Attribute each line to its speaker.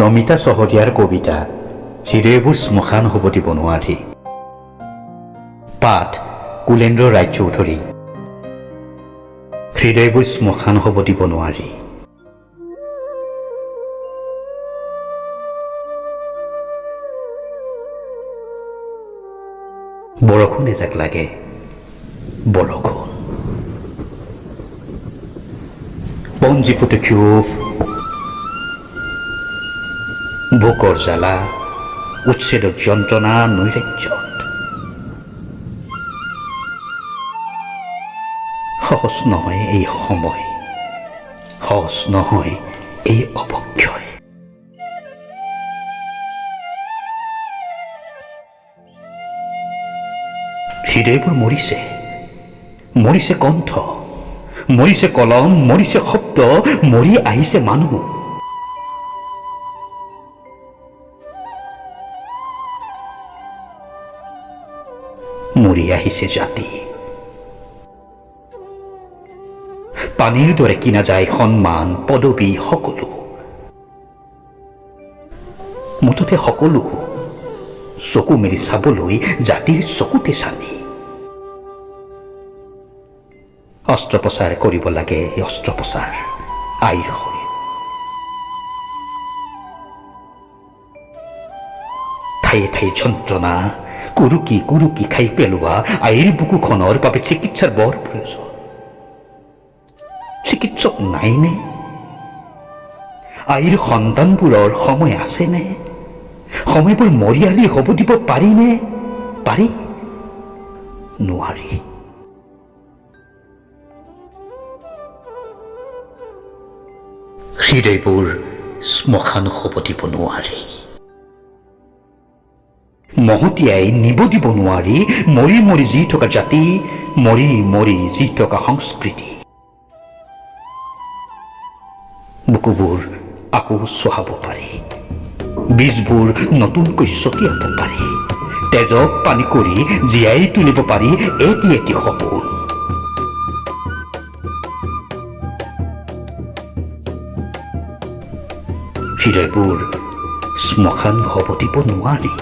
Speaker 1: নমিতা চহৰীয়াৰ কবিতা হৃদয়বোৰ শ্মশান হ'ব দিব নোৱাৰি। পাঠ কুলেন্দ্ৰ ৰায়চৌধুৰী। হৃদয়বোৰ শ্মশান হ'ব দিব নোৱাৰি। বৰষুণ এজাক লাগে, বৰষুণ। পঞ্জীপুত চুপ, ভোকৰ জ্বালা, উচ্ছেদৰ যন্ত্ৰণা, নৈৰাজ্যত সহজ নহয় এই সময়, সহজ নহয় এই অৱক্ষয়। হৃদয়বোৰ মৰিছে, মৰিছে কণ্ঠ, মৰিছে কলম, মৰিছে শব্দ, মৰি আহিছে মানুহ। মৰি আহিছে জাতি। পানীৰ দৰে কিনা যায় সন্মান, পদবী, সকলো। মুঠতে সকলো চকু মেলি চাবলৈ জাতিৰ চকুতে চানি। অস্ত্ৰোপচাৰ কৰিব লাগে, অস্ত্ৰোপচাৰ আইৰ শৰীৰ। ঠায়ে ঠায়ে যন্ত্ৰণা, কুৰুকি কুৰুকি খাই পেলোৱা আইৰ বুকুখনৰ বাবে চিকিৎসাৰ বৰ প্ৰয়োজন। চিকিৎসক নাইনে? আইৰ সন্তানবোৰৰ সময় আছেনে? সময়বোৰ মৰিয়ালি হ'ব দিব পাৰিনে? পাৰি? নোৱাৰি। হৃদয়বোৰ শ্মশান হ'ব দিব নোৱাৰি। মহতিয়াই নিব দিব নোৱাৰি মৰি মৰি জি থকা জাতি, মৰি মৰি জি থকা সংস্কৃতি। বুকুবোৰ আকৌ চহাব পাৰি, বীজবোৰ নতুনকৈ ছটিয়াব পাৰি, তেজক পানী কৰি জীয়াই তুলিব পাৰি এটি এটি সপোন। হৃদয়বোৰ শ্মশান হ'ব দিব নোৱাৰি।